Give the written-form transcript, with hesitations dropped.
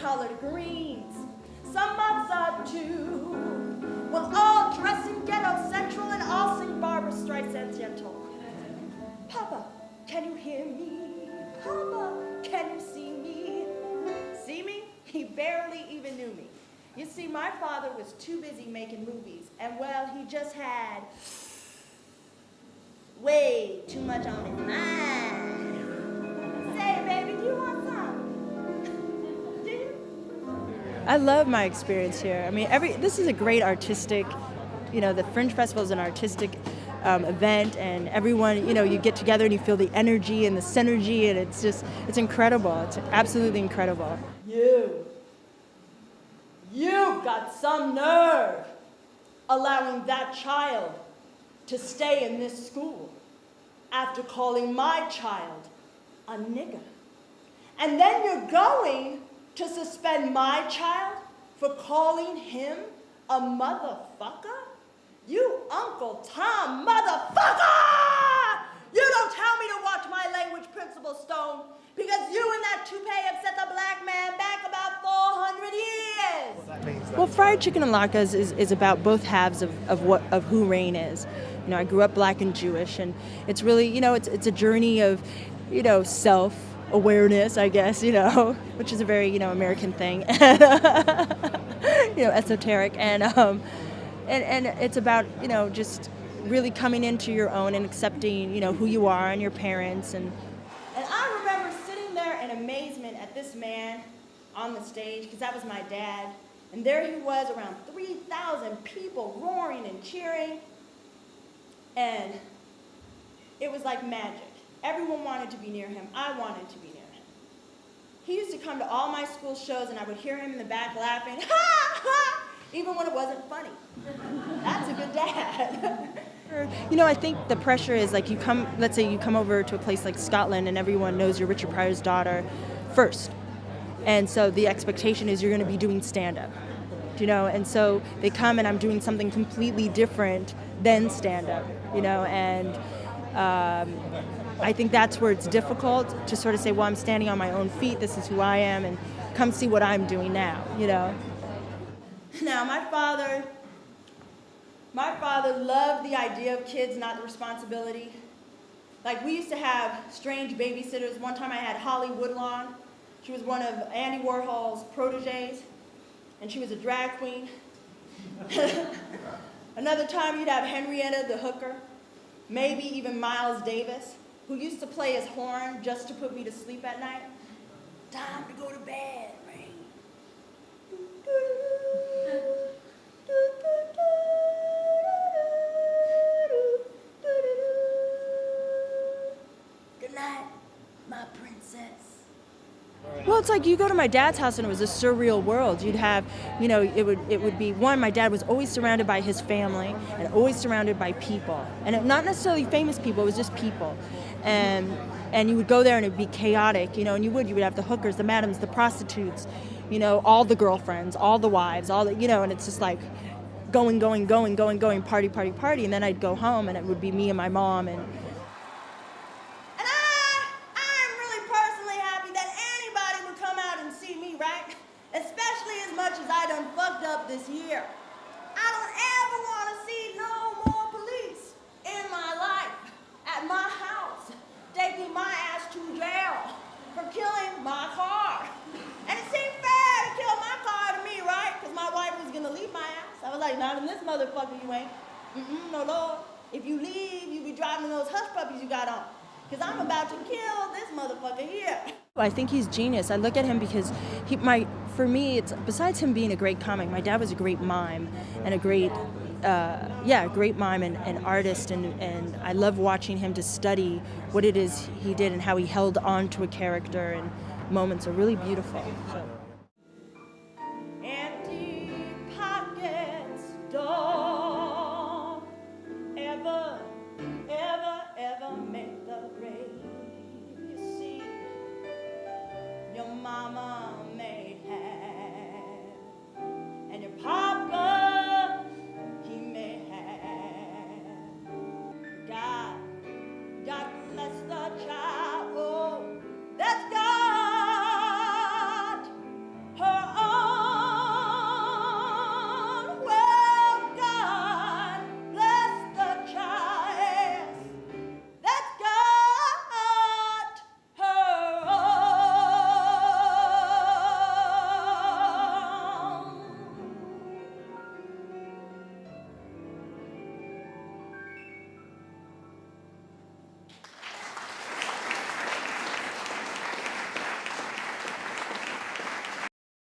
collard greens. Some months are too. We'll all dress in ghetto central and all sing Barbra Streisand's gentle. Papa, can you hear me? Papa, can you see me? See me? He barely even knew me. You see, my father was too busy making movies, and well, he just had way too much on his mind. Say, baby, do you want some? Do you? I love my experience here. I mean, this is a great artistic, the Fringe Festival is an artistic event, and everyone, you get together and you feel the energy and the synergy, and it's incredible. It's absolutely incredible. You've got some nerve allowing that child to stay in this school after calling my child a nigger. And then you're going to suspend my child for calling him a motherfucker? You Uncle Tom motherfucker! You don't tell me to watch my language principle, Stone, because you and that toupee have set the black man back about 400 years. Well, Fried Chicken and Latkes is about both halves of who Rain is. I grew up black and Jewish, and it's really, it's a journey of, self-awareness, I guess, which is a very, American thing, esoteric, and it's about, just really coming into your own and accepting, who you are and your parents. And I remember sitting there in amazement at this man on the stage, because that was my dad, and there he was, around 3,000 people roaring and cheering, and it was like magic. Everyone wanted to be near him. I wanted to be near him. He used to come to all my school shows, and I would hear him in the back laughing, ha, ha, even when it wasn't funny. That's a good dad. I think the pressure is like let's say you come over to a place like Scotland and everyone knows you're Richard Pryor's daughter first. And so the expectation is you're going to be doing stand-up, and so they come and I'm doing something completely different than stand-up, and I think that's where it's difficult to sort of say, well, I'm standing on my own feet, this is who I am, and come see what I'm doing now, Now, my father loved the idea of kids, not the responsibility. Like, we used to have strange babysitters. One time I had Holly Woodlawn. She was one of Andy Warhol's proteges, and she was a drag queen. Another time you'd have Henrietta the hooker, maybe even Miles Davis, who used to play his horn just to put me to sleep at night. Time to go to bed, Rain. Good night, my princess. Well, it's like you go to my dad's house and it was a surreal world. You'd have, it would be, one, my dad was always surrounded by his family and always surrounded by people. And not necessarily famous people, it was just people. And you would go there and it'd be chaotic, and you would have the hookers, the madams, the prostitutes, all the girlfriends, all the wives, and it's just like going, party. And then I'd go home and it would be me and my mom and especially as much as I done fucked up this year. I don't ever want to see no more police in my life, at my house, taking my ass to jail for killing my car. And it seemed fair to kill my car to me, right? Because my wife was going to leave my ass. I was like, not in this motherfucker, you ain't. No, Lord. If you leave, you be driving those hush puppies you got on. Because I'm about to kill this motherfucker here. I think he's genius. I look at him because for me, it's besides him being a great comic, my dad was a great mime and a great mime and artist, and I love watching him to study what it is he did and how he held on to a character, and moments are really beautiful. So.